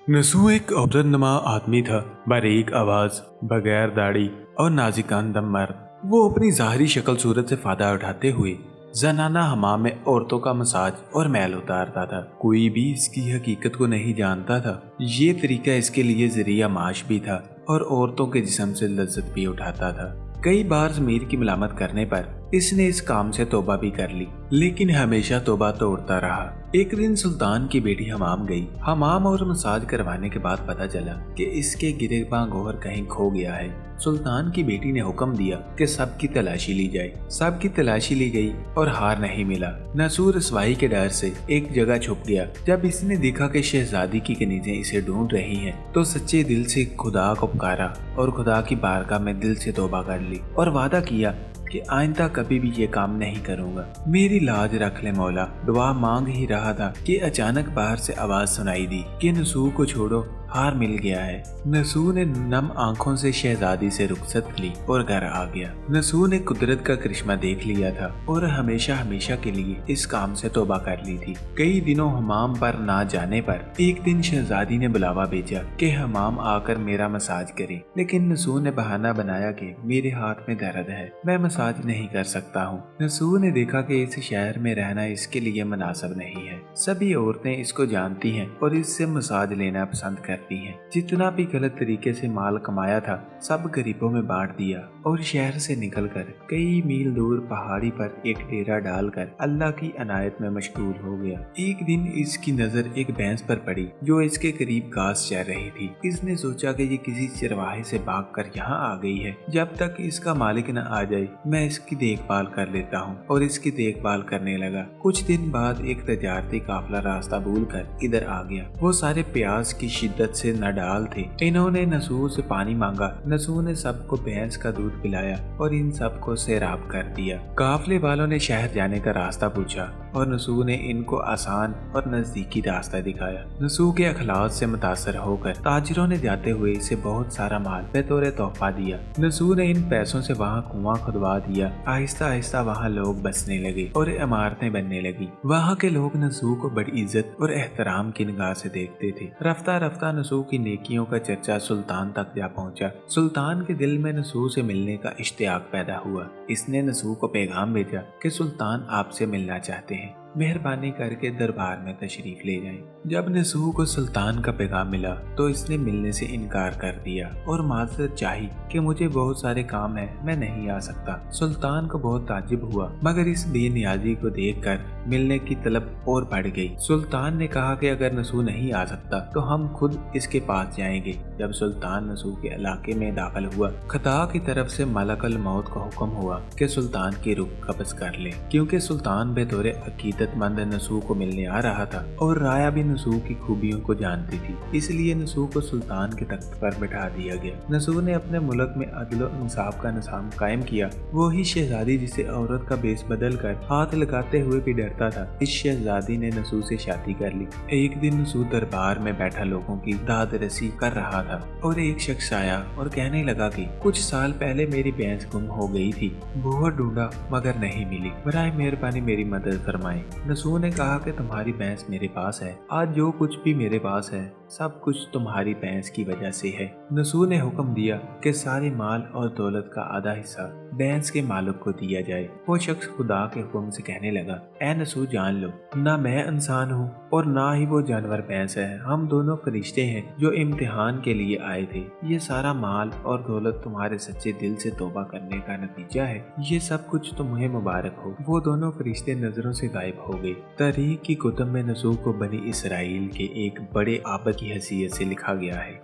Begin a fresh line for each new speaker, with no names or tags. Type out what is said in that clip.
नसू एक औरतनुमा आदमी था, बारीक आवाज, बगैर दाढ़ी और नाजिकान दम मर्द। वो अपनी ज़ाहरी शक्ल सूरत से फायदा उठाते हुए जनाना हमाम में औरतों का मसाज और मैल उतारता था। कोई भी इसकी हकीकत को नहीं जानता था। ये तरीका इसके लिए जरिया माश भी था और औरतों के जिस्म से लज्जत भी उठाता था। कई बार ज़मीर की मलामत करने पर इसने इस काम से तौबा भी कर ली, लेकिन हमेशा तौबा तोड़ता रहा। एक दिन सुल्तान की बेटी हमाम गई। हमाम और मसाज करवाने के बाद पता चला कि इसके गिरबां गोहर कहीं खो गया है। सुल्तान की बेटी ने हुक्म दिया कि सबकी तलाशी ली जाए। सबकी तलाशी ली गई और हार नहीं मिला। नसूर रसवाई के डर से एक जगह छुप गया। जब इसने देखा कि शहजादी की कनीजें इसे ढूंढ रही हैं, तो सच्चे दिल से खुदा को पुकारा और खुदा की बारगाह में दिल से तौबा कर ली और वादा किया कि आइंदा कभी भी ये काम नहीं करूंगा। मेरी लाज रख ले मौला। दुआ मांग ही रहा था कि अचानक बाहर से आवाज सुनाई दी कि नसू को छोड़ो, हार मिल गया है। नसू ने नम आंखों से शहजादी से रुखसत ली और घर आ गया। नसू ने कुदरत का करिश्मा देख लिया था और हमेशा हमेशा के लिए इस काम से तौबा कर ली थी। कई दिनों हमाम पर ना जाने पर एक दिन शहजादी ने बुलावा भेजा कि हमाम आकर मेरा मसाज करे, लेकिन नसू ने बहाना बनाया कि मेरे हाथ में दर्द है, मैं मसाज नहीं कर सकता हूँ। नसू ने देखा कि इस शहर में रहना इसके लिए मुनासिब नहीं है। सभी औरतें इसको जानती हैं और इससे मसाज लेना पसंद कर हैं। जितना भी गलत तरीके से माल कमाया था सब गरीबों में बांट दिया और शहर से निकलकर कई मील दूर पहाड़ी पर एक डेरा डालकर अल्लाह की अनायत में मशगूल हो गया। एक दिन इसकी नजर एक भैंस पर पड़ी जो इसके करीब घास चर रही थी। इसने सोचा कि ये किसी चरवाहे से भागकर यहाँ आ गई है। जब तक इसका मालिक न आ जाए मैं इसकी देखभाल कर लेता हूँ और इसकी देखभाल करने लगा। कुछ दिन बाद एक तजारती काफिला रास्ता भूल कर इधर आ गया। वो सारे प्यास की शिद्दत से नडाल थे। इन्होंने नसू से पानी मांगा। नसू ने सबको भैंस का दूध पिलाया और इन सबको सैराब कर दिया। काफले वालों ने शहर जाने का रास्ता पूछा और नसू ने इनको आसान और नजदीकी रास्ता दिखाया। नसू के अखलाक से मुतासर होकर ताजिरों ने जाते हुए इसे बहुत सारा माल बतौर तोहफा दिया। नसू ने इन पैसों से वहाँ कुआं खुदवा दिया। आहिस्ता आहिस्ता वहाँ लोग बसने लगे और इमारतें बनने लगी। वहाँ के लोग नसू को बड़ी इज्जत और एहतराम की निगाह से देखते थे। रफ्ता रफ्ता नसू की नेकियों का चर्चा सुल्तान तक जा पहुंचा। सुल्तान के दिल में नसू से मिलने का इश्तियाक पैदा हुआ। इसने नसू को पैगाम भेजा कि सुल्तान आपसे मिलना चाहते हैं, मेहरबानी करके दरबार में तशरीफ ले जाएं। जब नसू को सुल्तान का पैगाम मिला तो इसने मिलने से इनकार कर दिया और माजरत चाही कि मुझे बहुत सारे काम है, मैं नहीं आ सकता। सुल्तान को बहुत ताज्जुब हुआ, मगर इस बेनियाजी को देखकर मिलने की तलब और बढ़ गई। सुल्तान ने कहा कि अगर नसू नहीं आ सकता तो हम खुद इसके पास जाएंगे। जब सुल्तान नसू के इलाके में दाखिल हुआ, खता की तरफ से मलकल मौत का हुक्म हुआ कि सुल्तान की रूह कब्ज कर ले, क्योंकि सुल्तान बेतौर अकीदतमंद नसू को मिलने आ रहा था और राया भी नसू की खूबियों को जानती थी। इसलिए नसू को सुल्तान के तख्त पर बैठा दिया गया। नसू ने अपने मुल्क में अदल और इंसाफ का निज़ाम कायम किया। वही शहजादी जिसे औरत का बेस बदल कर हाथ लगाते हुए भी डरता था, इस शहजादी ने नसू से शादी कर ली। एक दिन नसू दरबार में बैठा लोगों की दाद रसी कर रहा था और एक शख्स आया और कहने लगा कि कुछ साल पहले मेरी भैंस गुम हो गई थी, बहुत ढूंढा मगर नहीं मिली, बराए मेहरबानी मेरी मदद फरमाएं। नसू ने कहा कि तुम्हारी भैंस मेरे पास है, आज जो कुछ भी मेरे पास है सब कुछ तुम्हारी भैंस की वजह से है। नसू ने हुक्म दिया कि सारे माल और दौलत का आधा हिस्सा भैंस के मालिक को दिया जाए। वो शख्स खुदा के हुक्म से कहने लगा, ऐ नसू जान लो, ना मैं इंसान हूँ और ना ही वो जानवर भैंस है, हम दोनों फरिश्ते हैं जो इम्तिहान के लिए आए थे। ये सारा माल और दौलत तुम्हारे सच्चे दिल से तौबा करने का नतीजा है, ये सब कुछ तुम्हें मुबारक हो। वो दोनों फरिश्ते नजरों से गायब हो गए। तारीख की कुतुब में नसू को बनी इसराइल के एक बड़े आबद की हैसियत से लिखा गया है।